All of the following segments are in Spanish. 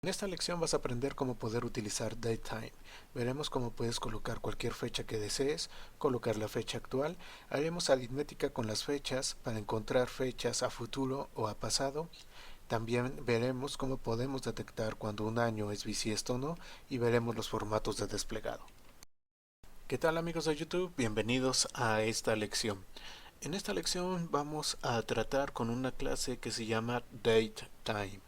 En esta lección vas a aprender cómo poder utilizar DateTime. Veremos cómo puedes colocar cualquier fecha que desees, colocar la fecha actual, haremos aritmética con las fechas para encontrar fechas a futuro o a pasado. También veremos cómo podemos detectar cuando un año es bisiesto o no y veremos los formatos de desplegado. ¿Qué tal amigos de YouTube? Bienvenidos a esta lección. En esta lección vamos a tratar con una clase que se llama DateTime.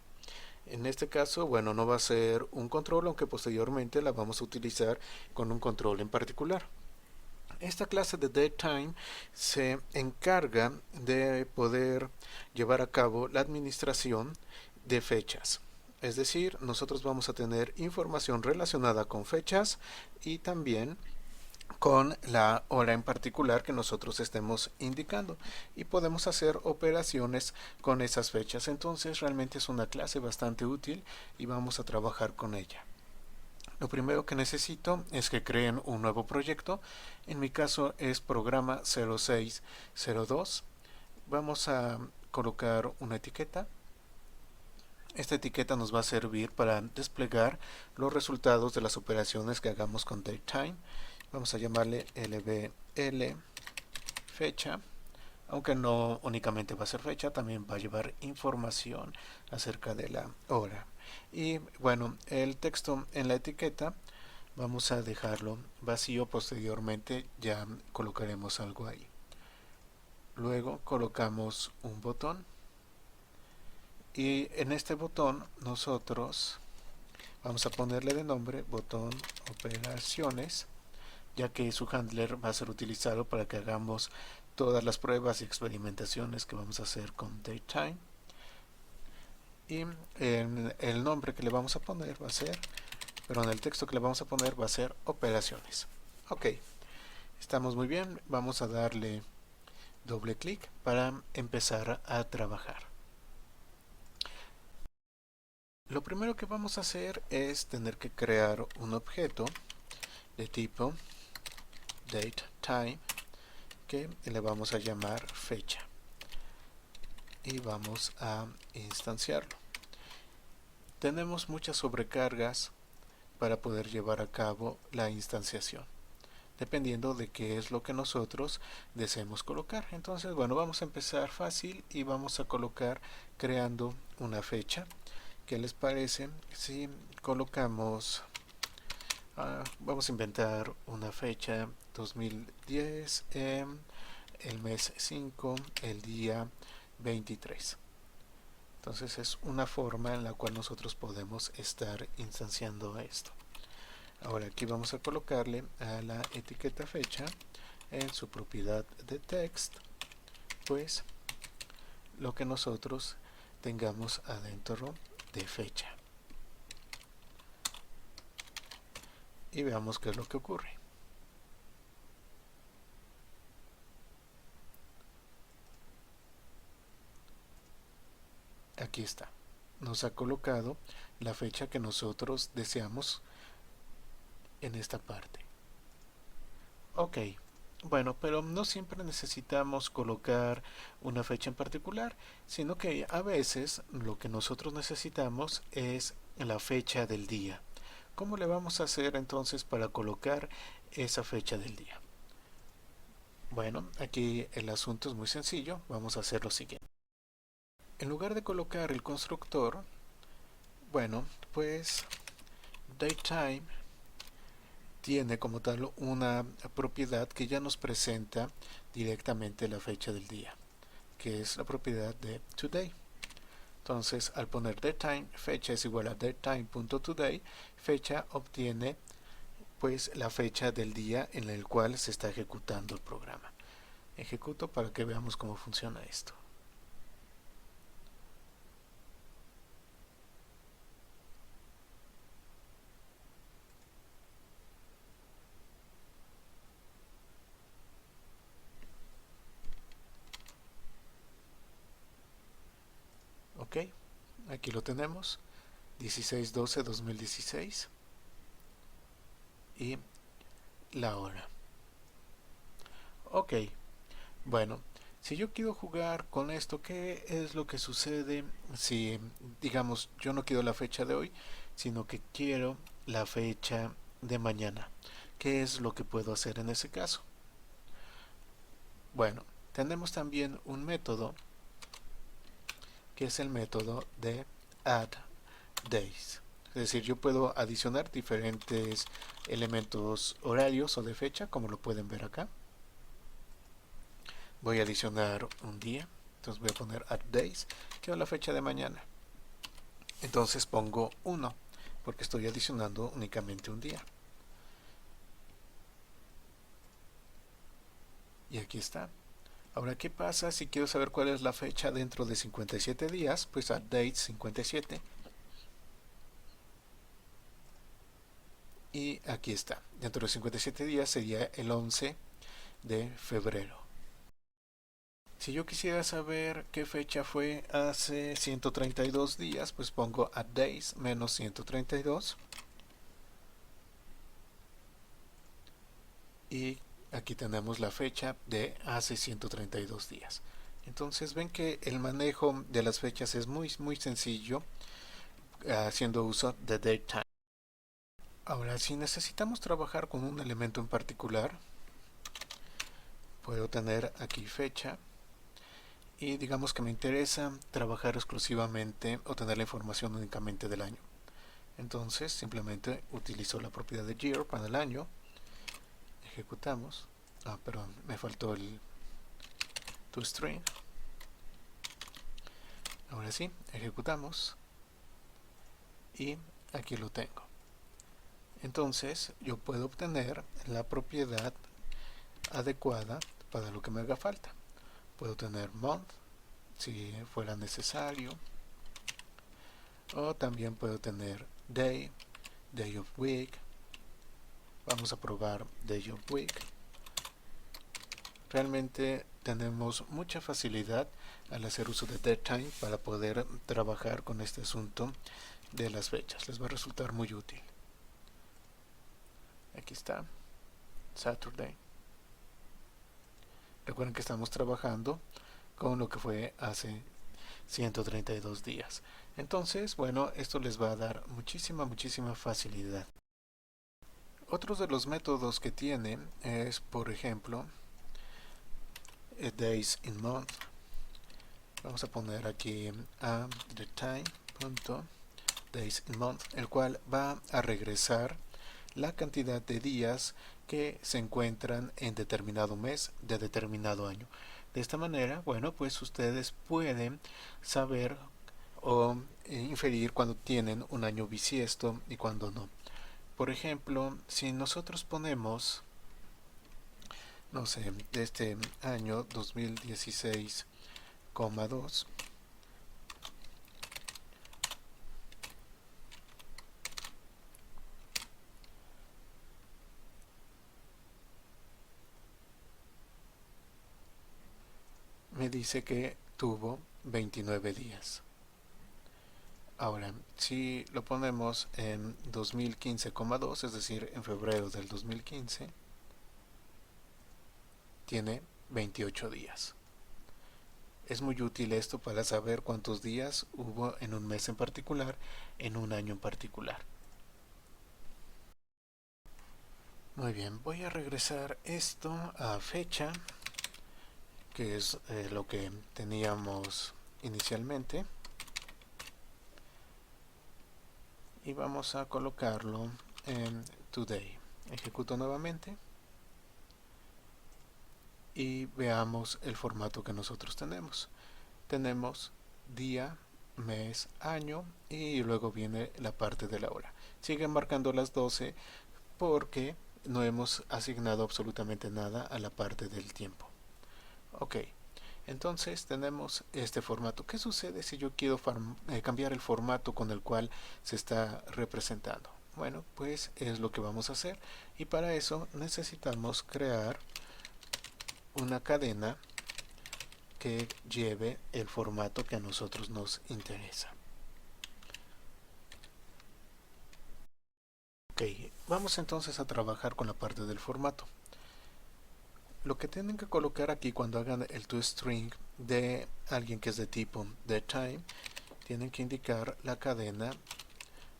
En este caso, bueno, no va a ser un control, aunque posteriormente la vamos a utilizar con un control en particular. Esta clase de DateTime se encarga de poder llevar a cabo la administración de fechas. Es decir, nosotros vamos a tener información relacionada con fechas y también con la hora en particular que nosotros estemos indicando y podemos hacer operaciones con esas fechas. Entonces realmente es una clase bastante útil y vamos a trabajar con ella. Lo primero que necesito es que creen un nuevo proyecto. En mi caso es programa 0602. Vamos a colocar una etiqueta. Esta etiqueta nos va a servir para desplegar los resultados de las operaciones que hagamos con DateTime. Vamos a llamarle lbl fecha, aunque no únicamente va a ser fecha, también va a llevar información acerca de la hora. Y bueno, el texto en la etiqueta vamos a dejarlo vacío, posteriormente ya colocaremos algo ahí. Luego colocamos un botón y en este botón nosotros vamos a ponerle de nombre botón operaciones, ya que su handler va a ser utilizado para que hagamos todas las pruebas y experimentaciones que vamos a hacer con DateTime. Y el nombre que le vamos a poner va a ser, perdón, el texto que le vamos a poner va a ser operaciones. Ok, estamos muy bien, vamos a darle doble clic para empezar a trabajar. Lo primero que vamos a hacer es tener que crear un objeto de tipo DateTime que le vamos a llamar fecha y vamos a instanciarlo. Tenemos muchas sobrecargas para poder llevar a cabo la instanciación, dependiendo de qué es lo que nosotros deseemos colocar. Entonces, bueno, vamos a empezar fácil y vamos a colocar creando una fecha. ¿Qué les parece si colocamos, vamos a inventar una fecha 2010, el mes 5, el día 23? Entonces es una forma en la cual nosotros podemos estar instanciando esto. Ahora aquí vamos a colocarle a la etiqueta fecha en su propiedad de text, pues lo que nosotros tengamos adentro de fecha. Y veamos qué es lo que ocurre. Aquí está. Nos ha colocado la fecha que nosotros deseamos en esta parte. Ok, bueno, pero no siempre necesitamos colocar una fecha en particular, sino que a veces lo que nosotros necesitamos es la fecha del día. ¿Cómo le vamos a hacer entonces para colocar esa fecha del día? Bueno, aquí el asunto es muy sencillo. Vamos a hacer lo siguiente. En lugar de colocar el constructor, bueno, pues DateTime tiene como tal una propiedad que ya nos presenta directamente la fecha del día, que es la propiedad de today. Entonces, al poner DateTime, fecha es igual a DateTime.today, fecha obtiene pues la fecha del día en el cual se está ejecutando el programa. Ejecuto para que veamos cómo funciona esto. Ok, aquí lo tenemos, 16/12/2016 y la hora. Ok, bueno, si yo quiero jugar con esto, ¿qué es lo que sucede si, digamos, yo no quiero la fecha de hoy, sino que quiero la fecha de mañana. ¿Qué es lo que puedo hacer en ese caso? Bueno, tenemos también un método que es el método de addDays. Es decir, yo puedo adicionar diferentes elementos horarios o de fecha, como lo pueden ver acá. Voy a adicionar un día, entonces voy a poner addDays, quiero la fecha de mañana. Entonces pongo 1, porque estoy adicionando únicamente un día. Y aquí está. Ahora, ¿qué pasa si quiero saber cuál es la fecha dentro de 57 días? Pues addDate 57. Y aquí está. Dentro de 57 días sería el 11 de febrero. Si yo quisiera saber qué fecha fue hace 132 días, pues pongo addDays menos 132. Y aquí tenemos la fecha de hace 132 días. Entonces ven que el manejo de las fechas es muy sencillo, haciendo uso de datetime. Ahora, si necesitamos trabajar con un elemento en particular, puedo tener aquí fecha y digamos que me interesa trabajar exclusivamente o tener la información únicamente del año. Entonces simplemente utilizo la propiedad de year para el año, ejecutamos. Perdón, me faltó el toString. Ahora sí, ejecutamos y aquí lo tengo. Entonces yo puedo obtener la propiedad adecuada para lo que me haga falta. Puedo tener month si fuera necesario, o también puedo tener day, day of week. Vamos a probar day of week. Realmente tenemos mucha facilidad al hacer uso de datetime para poder trabajar con este asunto de las fechas. Les va a resultar muy útil. Aquí está, Saturday. Recuerden que estamos trabajando con lo que fue hace 132 días. Entonces, bueno, esto les va a dar muchísima facilidad. Otros de los métodos que tiene es, por ejemplo, days in month. Vamos a poner aquí a the time.days in month, el cual va a regresar la cantidad de días que se encuentran en determinado mes de determinado año. De esta manera, bueno, pues ustedes pueden saber o inferir cuando tienen un año bisiesto y cuando no. Por ejemplo, si nosotros ponemos, no sé, de este año 2016,2, me dice que tuvo 29 días. Ahora, si lo ponemos en 2015,2, es decir, en febrero del 2015, tiene 28 días. Es muy útil esto para saber cuántos días hubo en un mes en particular, en un año en particular. Muy bien, voy a regresar esto a fecha, que es lo que teníamos inicialmente. Y vamos a colocarlo en today. Ejecuto nuevamente y veamos el formato que nosotros tenemos. Tenemos día, mes, año y luego viene la parte de la hora. Siguen marcando las 12 porque no hemos asignado absolutamente nada a la parte del tiempo. Ok, entonces tenemos este formato. ¿Qué sucede si yo quiero cambiar el formato con el cual se está representando? Bueno, pues es lo que vamos a hacer y para eso necesitamos crear una cadena que lleve el formato que a nosotros nos interesa. Ok, vamos entonces a trabajar con la parte del formato. Lo que tienen que colocar aquí cuando hagan el toString de alguien que es de tipo datetime, tienen que indicar la cadena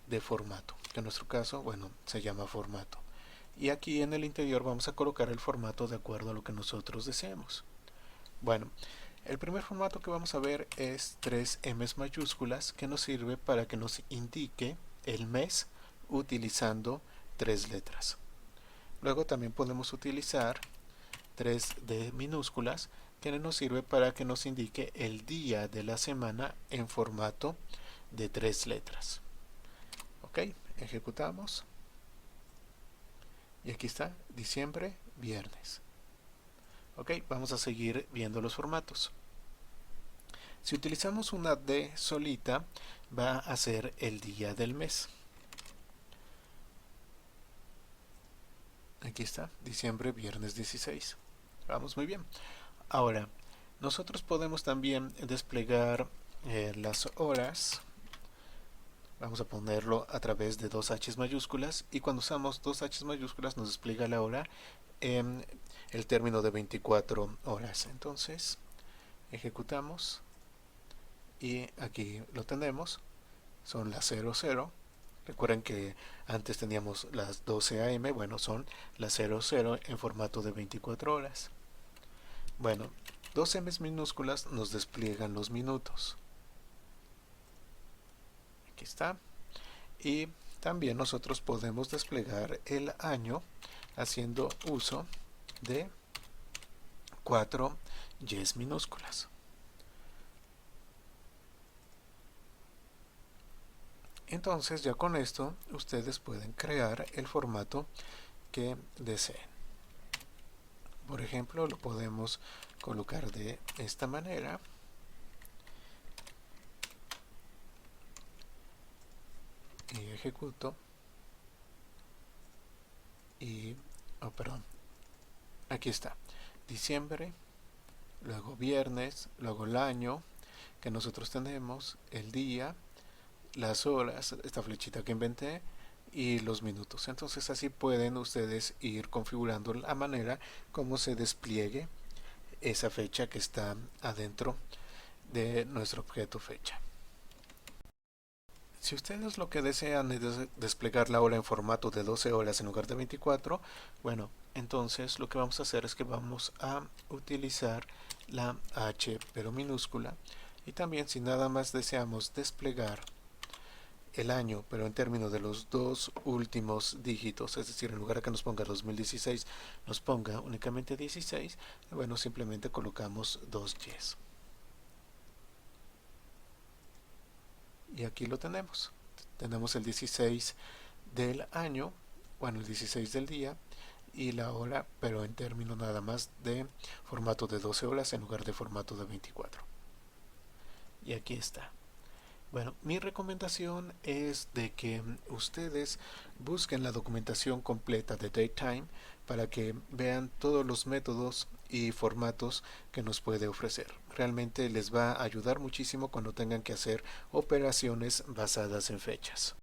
de formato, que en nuestro caso, bueno, se llama formato. Y aquí en el interior vamos a colocar el formato de acuerdo a lo que nosotros deseemos. Bueno, el primer formato que vamos a ver es 3M mayúsculas, que nos sirve para que nos indique el mes utilizando 3 letras. Luego también podemos utilizar 3D minúsculas, que nos sirve para que nos indique el día de la semana en formato de 3 letras. Ok, ejecutamos. Y aquí está, diciembre, viernes. Ok, vamos a seguir viendo los formatos. Si utilizamos una D solita, va a ser el día del mes. Aquí está, diciembre, viernes 16. Vamos muy bien. Ahora, nosotros podemos también desplegar las horas. Vamos a ponerlo a través de 2H mayúsculas, y cuando usamos 2H mayúsculas nos despliega la hora en el término de 24 horas. Entonces, ejecutamos y aquí lo tenemos. Son las 00. Recuerden que antes teníamos las 12 AM. Bueno, son las 00 en formato de 24 horas. Bueno, 2 M minúsculas nos despliegan los minutos. Aquí está. Y también nosotros podemos desplegar el año haciendo uso de 4 Y minúsculas. Entonces ya con esto ustedes pueden crear el formato que deseen. Por ejemplo, lo podemos colocar de esta manera. Y ejecuto. Y, perdón, aquí está. Diciembre, luego viernes, luego el año que nosotros tenemos, el día, las horas, esta flechita que inventé, y los minutos. Entonces así pueden ustedes ir configurando la manera como se despliegue esa fecha que está adentro de nuestro objeto fecha. Si ustedes lo que desean es desplegar la hora en formato de 12 horas en lugar de 24, bueno, entonces lo que vamos a hacer es que vamos a utilizar la H pero minúscula, y también si nada más deseamos desplegar el año, pero en términos de los dos últimos dígitos, es decir, en lugar de que nos ponga 2016, nos ponga únicamente 16, bueno, simplemente colocamos 2 Ys. Y aquí lo tenemos. Tenemos el 16 del año, bueno, el 16 del día, y la hora, pero en términos nada más de formato de 12 horas en lugar de formato de 24. Y aquí está. Bueno, mi recomendación es de que ustedes busquen la documentación completa de DateTime para que vean todos los métodos y formatos que nos puede ofrecer. Realmente les va a ayudar muchísimo cuando tengan que hacer operaciones basadas en fechas.